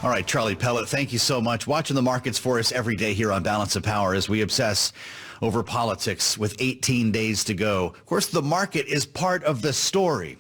All right, Charlie Pellet, thank you so much. Watching the markets for us every day here on Balance of Power as we obsess over politics with 18 days to go. Of course, the market is part of the story.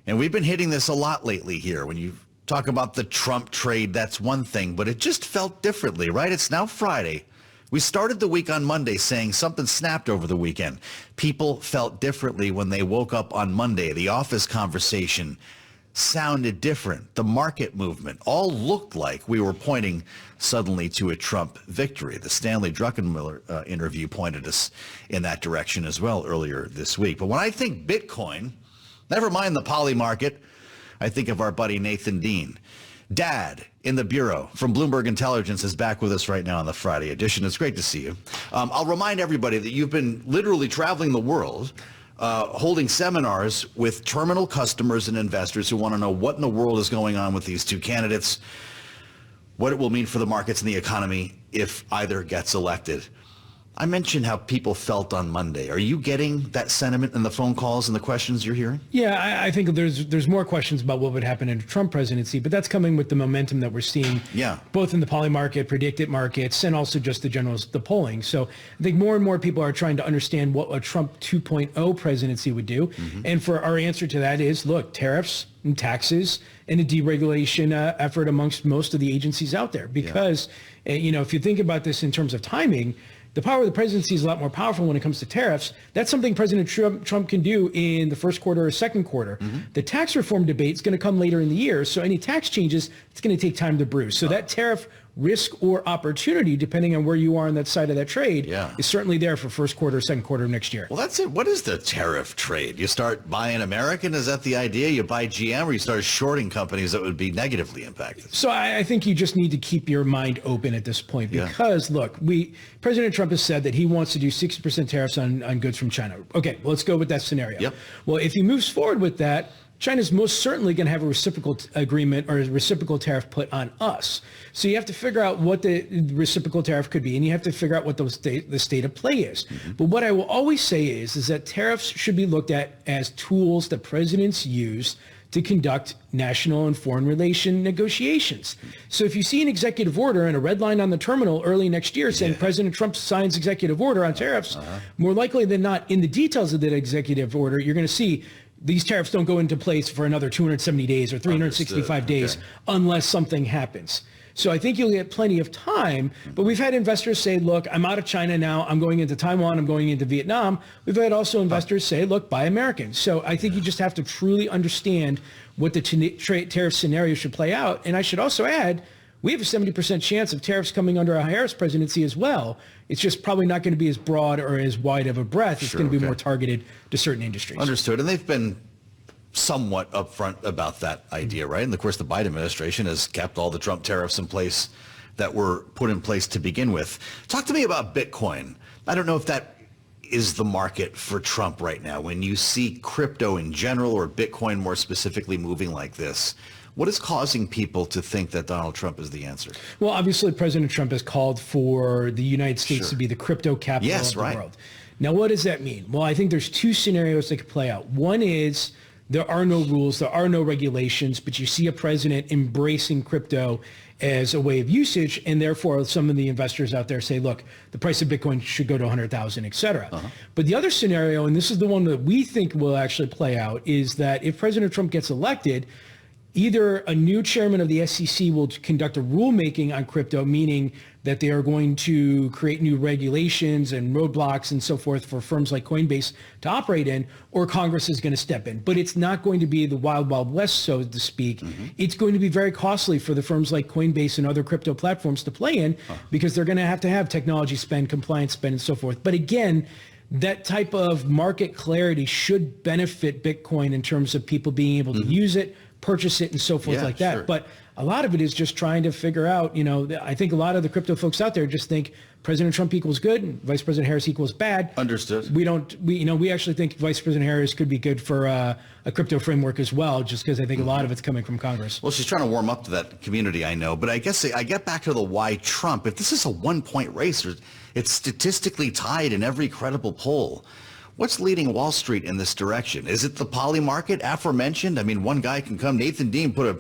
And we've been hitting this a lot lately here. When you talk about the Trump trade, that's one thing, but it just felt differently, right? It's now Friday. We started the week on Monday saying something snapped over the weekend. People felt differently when they woke up on Monday. The office conversation sounded different. The market movement all looked like we were pointing suddenly to a Trump victory. The Stanley Druckenmiller interview pointed us in that direction as well earlier this week. But when I think Bitcoin, never mind the poly market, I think of our buddy Nathan Dean. Dad in the Bureau from Bloomberg Intelligence is back with us right now on the Friday edition. It's great to see you. I'll remind everybody that you've been literally traveling the world, holding seminars with terminal customers and investors who want to know what in the world is going on with these two candidates, what it will mean for the markets and the economy if either gets elected. I mentioned how people felt on Monday. Are you getting that sentiment in the phone calls and the questions you're hearing? Yeah, I think there's more questions about what would happen in a Trump presidency, but that's coming with the momentum that we're seeing, both in the poly market, predicted markets, and also just the polling. So I think more and more people are trying to understand what a Trump 2.0 presidency would do. And for our answer to that is, look, tariffs and taxes and a deregulation effort amongst most of the agencies out there. Because, if you think about this in terms of timing, the power of the presidency is a lot more powerful when it comes to tariffs. That's something President Trump can do in the first quarter or second quarter. The tax reform debate is going to come later in the year. So any tax changes, it's going to take time to brew. So that tariff risk or opportunity, depending on where you are on that side of that trade, is certainly there for first quarter, second quarter of next year. Well, that's it. What is the tariff trade? You start buying American? Is that the idea? You buy GM or you start shorting companies that would be negatively impacted? So I think you just need to keep your mind open at this point because, look, President Trump has said that he wants to do 60% tariffs on goods from China. Okay, well, let's go with that scenario. Well, if he moves forward with that, China's most certainly going to have a reciprocal agreement or a reciprocal tariff put on us. So you have to figure out what the reciprocal tariff could be, and you have to figure out what the state of play is. But what I will always say is that tariffs should be looked at as tools that presidents use to conduct national and foreign relation negotiations. So if you see an executive order and a red line on the terminal early next year saying President Trump signs executive order on tariffs, more likely than not, in the details of that executive order, you're going to see these tariffs don't go into place for another 270 days or 365 days unless something happens. So I think you'll get plenty of time, but we've had investors say, look, I'm out of China now. I'm going into Taiwan. I'm going into Vietnam. We've had also investors say, look, buy American. So I think you just have to truly understand what the tariff scenario should play out. And I should also add, we have a 70% chance of tariffs coming under a Harris presidency as well. It's just probably not going to be as broad or as wide of a breadth. It's going to be more targeted to certain industries. Understood. And they've been somewhat upfront about that idea, right? And of course, the Biden administration has kept all the Trump tariffs in place that were put in place to begin with. Talk to me about Bitcoin. I don't know if that is the market for Trump right now. When you see crypto in general or Bitcoin more specifically moving like this, what is causing people to think that Donald Trump is the answer? Well, obviously, President Trump has called for the United States to be the crypto capital of the world. Now, what does that mean? Well, I think there's two scenarios that could play out. One is there are no rules, there are no regulations, but you see a president embracing crypto as a way of usage, and therefore some of the investors out there say, look, the price of Bitcoin should go to 100,000, et cetera. But the other scenario, and this is the one that we think will actually play out, is that if President Trump gets elected, either a new chairman of the SEC will conduct a rulemaking on crypto, meaning that they are going to create new regulations and roadblocks and so forth for firms like Coinbase to operate in, or Congress is going to step in. But it's not going to be the wild, wild west, so to speak. It's going to be very costly for the firms like Coinbase and other crypto platforms to play in because they're going to have technology spend, compliance spend, and so forth. But again, that type of market clarity should benefit Bitcoin in terms of people being able to use it, purchase it, and so forth like that. But a lot of it is just trying to figure out, I think a lot of the crypto folks out there just think President Trump equals good and Vice President Harris equals bad. Understood. We actually think Vice President Harris could be good for a crypto framework as well, just because I think a lot of it's coming from Congress. Well, she's trying to warm up to that community, I know. But I guess I get back to the why Trump. If this is a one-point race, it's statistically tied in every credible poll. What's leading Wall Street in this direction? Is it the poly market aforementioned? I mean, one guy can come, Nathan Dean, put a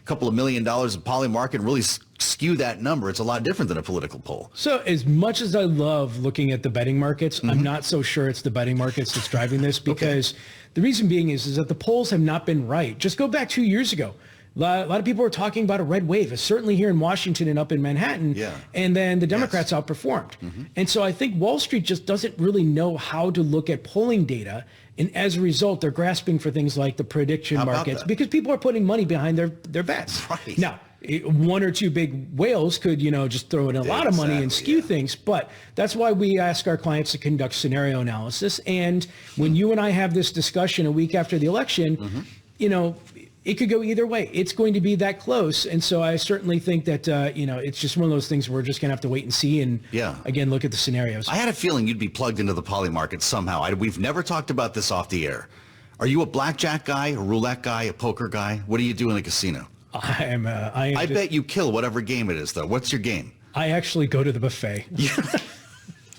couple of $1 million of poly market and really skew that number. It's a lot different than a political poll. So as much as I love looking at the betting markets, I'm not so sure it's the betting markets that's driving this, because the reason being is that the polls have not been right. Just go back 2 years ago. A lot of people were talking about a red wave, certainly here in Washington and up in Manhattan. Yeah. And then the Democrats outperformed. And so I think Wall Street just doesn't really know how to look at polling data. And as a result, they're grasping for things like the prediction markets because people are putting money behind their bets. Right. Now, one or two big whales could, just throw in a lot of money and skew things. But that's why we ask our clients to conduct scenario analysis. And when you and I have this discussion a week after the election, it could go either way. It's going to be that close. And so I certainly think that, it's just one of those things where we're just going to have to wait and see and, again, look at the scenarios. I had a feeling you'd be plugged into the poly market somehow. We've never talked about this off the air. Are you a blackjack guy, a roulette guy, a poker guy? What do you do in a casino? I bet you kill whatever game it is, though. What's your game? I actually go to the buffet.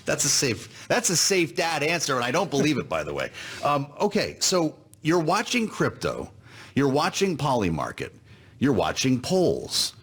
That's a safe dad answer, and I don't believe it, by the way. Okay, so you're watching crypto. You're watching poly market. You're watching polls.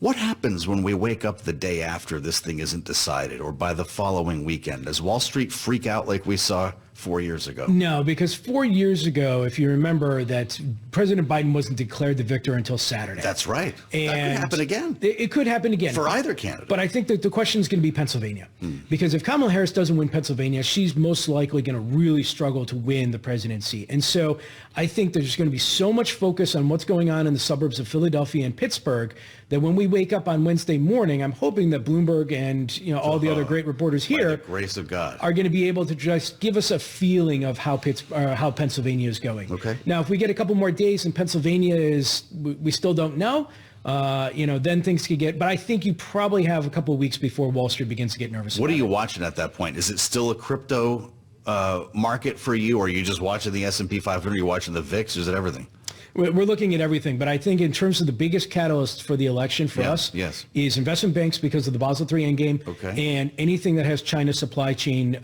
What happens when we wake up the day after this thing isn't decided, or by the following weekend? Does Wall Street freak out like we saw 4 years ago? No, because 4 years ago, if you remember, that President Biden wasn't declared the victor until Saturday. That's right. And that could happen again. It could happen again. For either candidate. But I think that the question is going to be Pennsylvania. Because if Kamala Harris doesn't win Pennsylvania, she's most likely going to really struggle to win the presidency. And so I think there's going to be so much focus on what's going on in the suburbs of Philadelphia and Pittsburgh that when we wake up on Wednesday morning, I'm hoping that Bloomberg and all the other great reporters here, by the grace of God, are going to be able to just give us a feeling of how Pennsylvania is going. Okay. Now, if we get a couple more days and Pennsylvania we still don't know, then things could get. But I think you probably have a couple of weeks before Wall Street begins to get nervous. What are you watching at that point? Is it still a crypto market for you, or are you just watching the S&P 500? Are you watching the VIX? Or is it everything? We're looking at everything, but I think in terms of the biggest catalyst for the election for us is investment banks because of the Basel III endgame, and anything that has China supply chain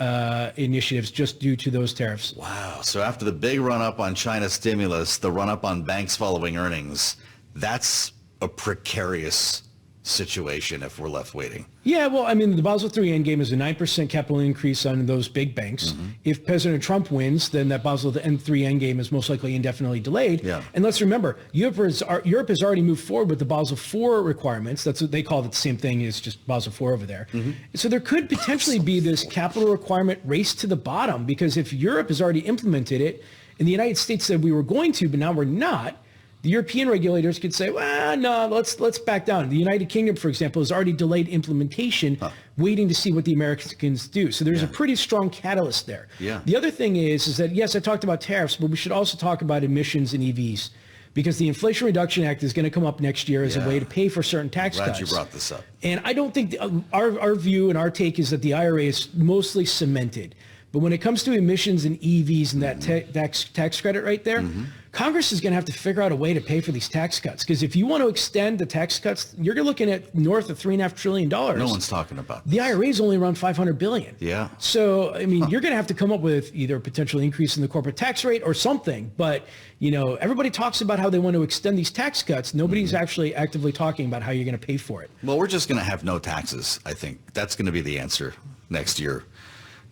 initiatives just due to those tariffs. Wow. So after the big run-up on China stimulus, the run-up on banks following earnings, that's a precarious situation if we're left waiting. Yeah, well, I mean, the Basel III endgame is a 9% capital increase on those big banks. If President Trump wins, then that Basel III endgame is most likely indefinitely delayed. Yeah. And let's remember, Europe has already moved forward with the Basel IV requirements. That's what they call it, the same thing as just Basel IV over there. So there could potentially be this capital requirement race to the bottom, because if Europe has already implemented it, and the United States said we were going to, but now we're not, the European regulators could say, well, no, let's back down. The United Kingdom, for example, has already delayed implementation, waiting to see what the Americans do. So there's a pretty strong catalyst there. Yeah. The other thing is that, yes, I talked about tariffs, but we should also talk about emissions and EVs, because the Inflation Reduction Act is going to come up next year as a way to pay for certain tax cuts. Glad you brought this up. And I don't think our view and our take is that the IRA is mostly cemented. But when it comes to emissions and EVs and that tax credit right there, Congress is going to have to figure out a way to pay for these tax cuts. Because if you want to extend the tax cuts, you're looking at north of $3.5 trillion. No one's talking about this. The IRA is only around $500 billion. Yeah. So, I mean, you're going to have to come up with either a potential increase in the corporate tax rate or something. But, everybody talks about how they want to extend these tax cuts. Nobody's actually actively talking about how you're going to pay for it. Well, we're just going to have no taxes, I think. That's going to be the answer next year,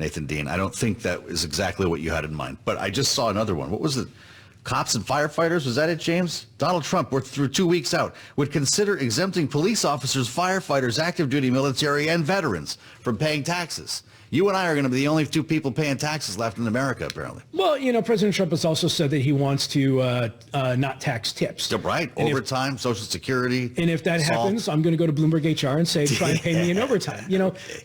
Nathan Dean. I don't think that is exactly what you had in mind. But I just saw another one. What was it? Cops and firefighters, was that it, James? Donald Trump, we're through 2 weeks out, would consider exempting police officers, firefighters, active duty military, and veterans from paying taxes. You and I are going to be the only two people paying taxes left in America, apparently. Well, President Trump has also said that he wants to not tax tips. Right. And overtime, Social Security. And if that happens, I'm going to go to Bloomberg HR and say, try and pay me in overtime.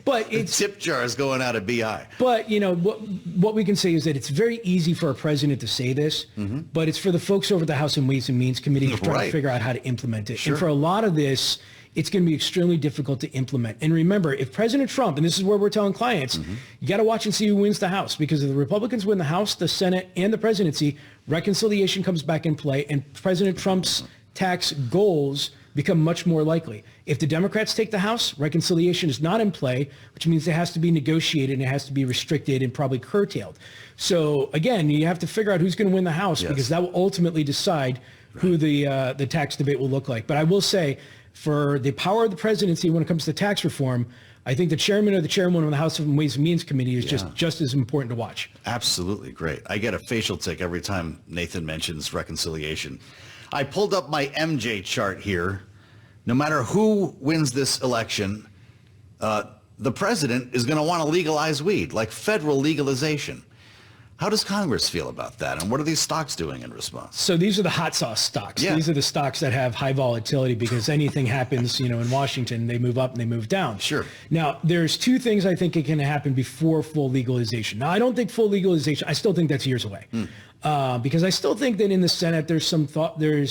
But it's the tip jar is going out of BI. But, what we can say is that it's very easy for a president to say this, but it's for the folks over at the House and Ways and Means Committee to try to figure out how to implement it. Sure. And for a lot of this, it's going to be extremely difficult to implement. And remember, if President Trump, and this is where we're telling clients, you got to watch and see who wins the House, because if the Republicans win the House, the Senate, and the presidency, reconciliation comes back in play, and President Trump's tax goals become much more likely. If the Democrats take the House, reconciliation is not in play, which means it has to be negotiated and it has to be restricted and probably curtailed. So again, you have to figure out who's going to win the House, because that will ultimately decide who the tax debate will look like. But I will say, for the power of the presidency when it comes to tax reform, I think the chairman or the chairwoman of the House of Ways and Means Committee is just as important to watch. Absolutely great. I get a facial tic every time Nathan mentions reconciliation. I pulled up my MJ chart here. No matter who wins this election, the president is going to want to legalize weed, like federal legalization. How does Congress feel about that? And what are these stocks doing in response? So these are the hot sauce stocks. Yeah. These are the stocks that have high volatility because anything happens, in Washington, they move up and they move down. Sure. Now, there's two things I think it can happen before full legalization. Now, I don't think full legalization, I still think that's years away. Because I still think that in the Senate, there's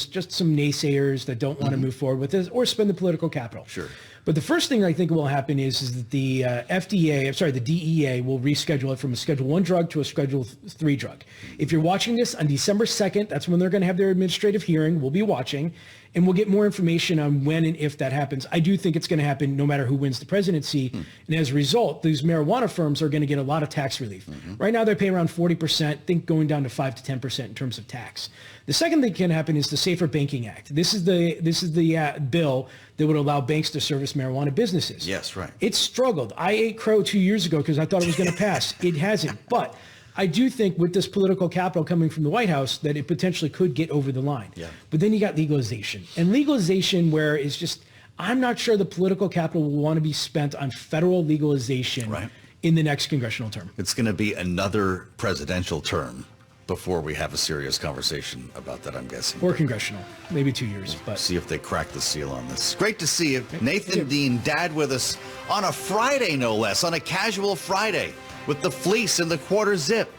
just some naysayers that don't want to move forward with this or spend the political capital. Sure. But the first thing I think will happen is that the the DEA will reschedule it from a Schedule 1 drug to a Schedule 3 drug. If you're watching this on December 2nd, that's when they're going to have their administrative hearing. We'll be watching, and we'll get more information on when and if that happens. I do think it's going to happen no matter who wins the presidency. And as a result, these marijuana firms are going to get a lot of tax relief. Right now, they pay around 40%, I think going down to 5 to 10% in terms of tax. The second thing that can happen is the Safer Banking Act. This is the bill that would allow banks to service marijuana businesses. Yes, right. It struggled. I ate crow 2 years ago because I thought it was going to pass. It hasn't. But I do think with this political capital coming from the White House that it potentially could get over the line. Yeah. But then you got legalization. And legalization where it's just, I'm not sure the political capital will want to be spent on federal legalization in the next congressional term. It's going to be another presidential term before we have a serious conversation about that, I'm guessing. Or congressional, maybe 2 years. But see if they crack the seal on this. Great to see you. Nathan Dean, Dad, with us on a Friday, no less, on a casual Friday with the fleece and the quarter zip.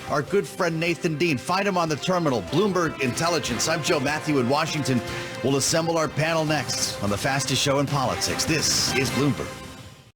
Our good friend Nathan Dean. Find him on the terminal, Bloomberg Intelligence. I'm Joe Matthew in Washington. We'll assemble our panel next on the fastest show in politics. This is Bloomberg.